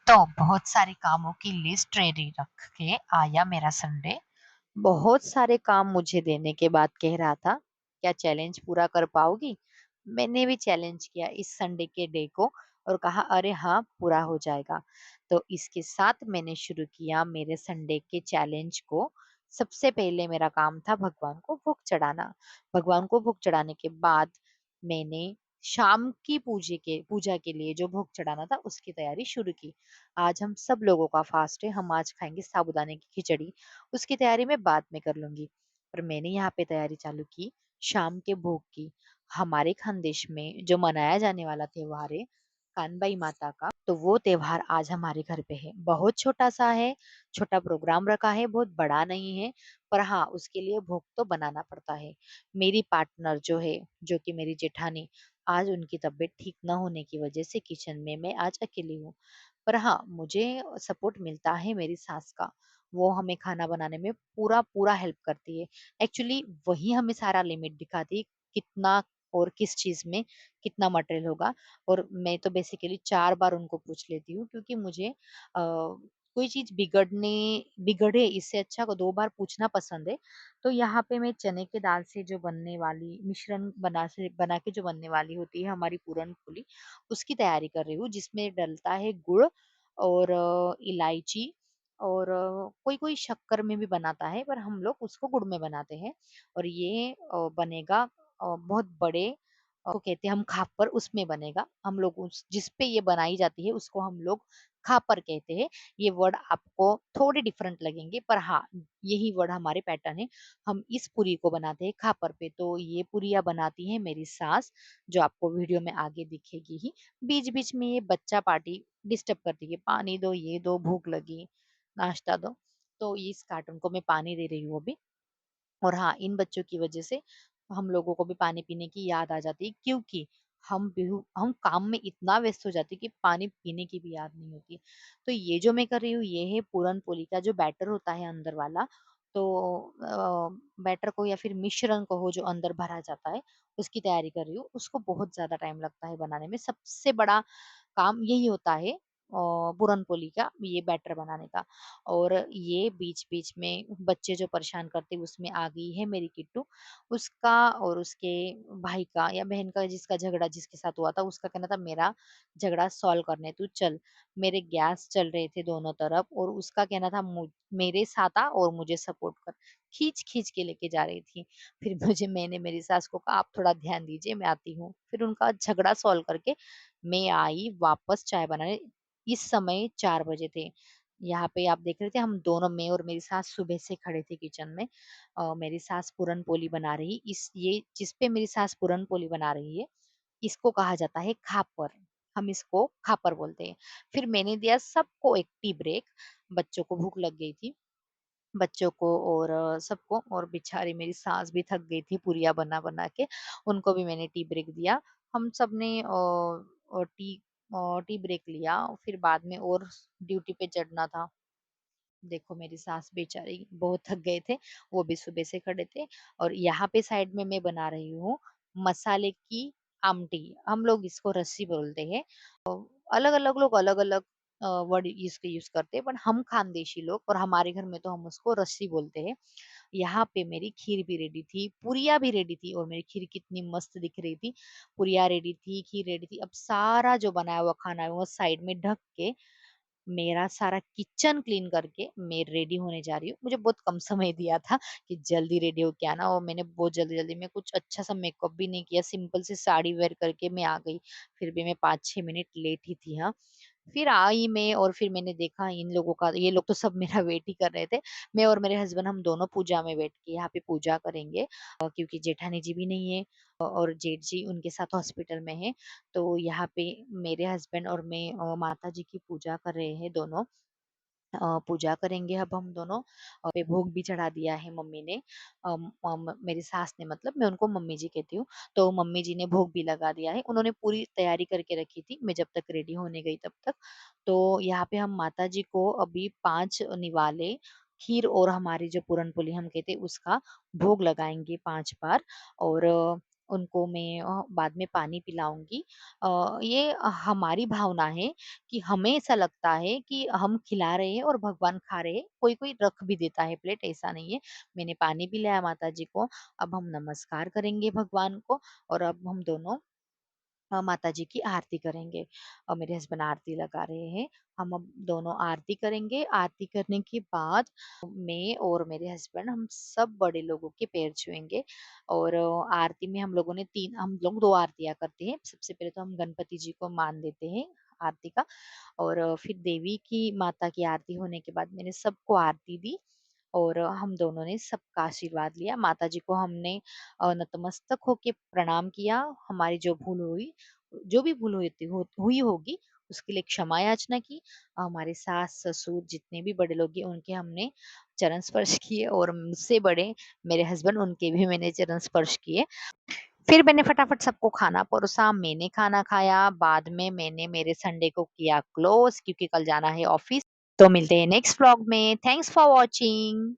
तो बहुत सारे कामों की लिस्ट रेडी रख के आया मेरा संडे। बहुत सारे काम मुझे देने के बाद कह रहा था, क्या चैलेंज पूरा कर पाओगी? मैंने भी चैलेंज किया इस संडे के डे को और कहा अरे हाँ, पूरा हो जाएगा। तो इसके साथ मैंने शुरू किया मेरे संडे के चैलेंज को। सबसे पहले मेरा काम था भगवान को भोग चढ़ाना। भगवान को भोग चढ़ाने के बाद मैंने शाम की पूजा के लिए जो भोग चढ़ाना था उसकी तैयारी शुरू की। आज हम सब लोगों का फास्ट है, हम आज खाएंगे साबूदाने की खिचड़ी। उसकी तैयारी मैं बाद में कर लूंगी। पर मैंने यहाँ पे तैयारी चालू की शाम के भोग की। हमारे खानदेश में जो मनाया जाने वाला त्योहार है कानबाई माता का, तो वो त्योहार आज हमारे घर पे है। बहुत छोटा सा है, छोटा प्रोग्राम रखा है, बहुत बड़ा नहीं है। पर हाँ, उसके लिए भोग तो बनाना पड़ता है। मेरी पार्टनर जो है, जो कि मेरी जेठानी, आज उनकी तबीयत ठीक न होने की वजह से किचन में मैं आज अकेली हूँ। पर हाँ, मुझे सपोर्ट मिलता है मेरी सास का। वो हमें खाना बनाने में पूरा पूरा हेल्प करती है। एक्चुअली वही हमें सारा लिमिट दिखाती है, कितना और किस चीज में कितना मटेरियल होगा। और मैं तो बेसिकली 4 बार उनको पूछ लेती हूँ, क्योंकि मुझे कोई चीज बिगड़े इससे अच्छा को 2 बार पूछना पसंद है। तो यहाँ पे मैं चने के दाल से जो बनने वाली मिश्रण बना के जो बनने वाली होती है हमारी पूरन पोली, उसकी तैयारी कर रही हूँ, जिसमें डलता है गुड़ और इलायची। और कोई कोई शक्कर में भी बनाता है, पर हम लोग उसको गुड़ में बनाते हैं। और ये बनेगा बहुत बड़े को कहते हैं हम खापर, उसमें बनेगा। हम लोग उस जिस पे ये बनाई जाती है उसको हम लोग खापर कहते हैं। ये वर्ड आपको थोड़े डिफरेंट लगेंगे, पर हाँ, यही वर्ड हमारे पैटर्न है। हम इस पूरी को बनाते हैं खापर पे। तो ये पूरियां बनाती है मेरी सास, जो आपको वीडियो में आगे दिखेगी ही। बीच बीच में ये बच्चा पार्टी डिस्टर्ब करती है, पानी दो, ये दो, भूख लगी, नाश्ता दो। तो इस कार्टून को मैं पानी दे रही हूँ अभी। और हाँ, इन बच्चों की वजह से हम लोगों को भी पानी पीने की याद आ जाती है, क्योंकि हम काम में इतना व्यस्त हो जाते हैं कि पानी पीने की भी याद नहीं होती। तो ये जो मैं कर रही हूँ ये है पूरन पोली का जो बैटर होता है अंदर वाला। तो बैटर को या फिर मिश्रण को हो जो अंदर भरा जाता है, उसकी तैयारी कर रही हूँ। उसको बहुत ज्यादा टाइम लगता है बनाने में। सबसे बड़ा काम यही होता है पूरन पोली का, ये बैटर बनाने का। और ये बीच बीच में बच्चे जो परेशान करते उसमें आ गई है मेरी किट्टू। उसका और उसके भाई का या बहन का, जिसका झगड़ा जिसके साथ हुआ था, उसका कहना था मेरा झगड़ा सॉल्व करने तू चल। मेरे गैस चल रहे थे दोनों तरफ, और उसका कहना था मेरे साथ आ और मुझे सपोर्ट कर। खींच खींच के लेके जा रही थी। फिर मैंने मेरी सास को कहा आप थोड़ा ध्यान दीजिए, मैं आती हूँ। फिर उनका झगड़ा सॉल्व करके मैं आई वापस चाय बनाने। इस समय 4 बजे थे। यहाँ पे आप देख रहे थे हम दोनों, मैं और मेरी सास सुबह से खड़े थे किचन में। मेरी सास पूरन पोली बना रही, इस ये जिस पे मेरी सास पूरन पोली बना रही है, इसको कहा जाता है खापर। हम इसको खापर बोलते हैं। फिर मैंने दिया सबको एक टी ब्रेक। बच्चों को भूख लग गई थी, बच्चों को और सबको। और बेचारी मेरी सास भी थक गई थी पूरियां बना बना के। उनको भी मैंने टी ब्रेक दिया। हम सब ने टी ब्रेक लिया। फिर बाद में और ड्यूटी पे चढ़ना था। देखो मेरी सास बेचारी बहुत थक गए थे, वो भी सुबह से खड़े थे। और यहाँ पे साइड में मैं बना रही हूँ मसाले की आमटी। हम लोग इसको रस्सी बोलते हैं। अलग अलग लोग अलग अलग वर्ड इसको यूज करते हैं, पर हम खानदेशी लोग और हमारे घर में तो हम उसको रस्सी बोलते हैं। यहाँ पे मेरी खीर भी रेडी थी, पुरिया भी रेडी थी। और मेरी खीर कितनी मस्त दिख रही थी। पुरिया रेडी थी, खीर रेडी थी। अब सारा जो बनाया हुआ खाना है वो साइड में ढक के मेरा सारा किचन क्लीन करके मैं रेडी होने जा रही हूँ। मुझे बहुत कम समय दिया था कि जल्दी रेडी हो के आना, और मैंने बहुत जल्दी जल्दी में कुछ अच्छा सा मेकअप भी नहीं किया, सिंपल सी साड़ी वेयर करके मैं आ गई। फिर भी मैं 5-6 मिनट लेट ही थी। हाँ, फिर आई मैं, और फिर मैंने देखा इन लोगों का, ये लोग तो सब मेरा वेट ही कर रहे थे। मैं और मेरे हस्बैंड हम दोनों पूजा में बैठ के यहाँ पे पूजा करेंगे। क्योंकि जेठानी जी भी नहीं है, और जेठ जी उनके साथ हॉस्पिटल में है। तो यहाँ पे मेरे हस्बैंड और मैं माता जी की पूजा कर रहे हैं दोनों। पूजा करेंगे अब हम दोनों। पे भोग भी चढ़ा दिया है मम्मी ने। मेरी सास ने, मतलब मैं उनको मम्मी जी कहती हूँ। तो मम्मी जी ने भोग भी लगा दिया है, उन्होंने पूरी तैयारी करके रखी थी, मैं जब तक रेडी होने गई तब तक। तो यहाँ पे हम माता जी को अभी 5 निवाले खीर और हमारी जो पूरन पोली हम कहते हैं उसका भोग लगाएंगे 5 बार। और उनको मैं बाद में पानी पिलाऊँगी। ये हमारी भावना है कि हमें ऐसा लगता है कि हम खिला रहे हैं और भगवान खा रहे हैं। कोई-कोई रख भी देता है प्लेट, ऐसा नहीं है। मैंने पानी पिलाया माताजी को, अब हम नमस्कार करेंगे भगवान को और अब हम दोनों माताजी की आरती करेंगे। और मेरे हस्बैंड आरती लगा रहे हैं। हम अब दोनों आरती करेंगे। आरती करने के बाद मैं और मेरे हस्बैंड हम सब बड़े लोगों के पैर छुएँगे और आरती में हम लोग 2 आरतियाँ करते हैं। सबसे पहले तो हम गणपति जी को मान देते हैं आरती का और फिर देवी की माता की आरती होने के बाद मैंने सबको आरती दी और हम दोनों ने सबका आशीर्वाद लिया। माताजी को हमने नतमस्तक होके प्रणाम किया। हमारी जो भी भूल हुई होगी उसके लिए क्षमा याचना की। हमारे सास-ससुर जितने भी बड़े लोग हैं उनके हमने चरण स्पर्श किए और मुझसे बड़े मेरे हस्बैंड उनके भी मैंने चरण स्पर्श किए। फिर मैंने फटाफट सबको खाना परोसा, मैंने खाना खाया, बाद में मैंने मेरे संडे को किया क्लोज़ क्योंकि कल जाना है ऑफ़िस। तो मिलते हैं नेक्स्ट व्लॉग में। Thanks for watching.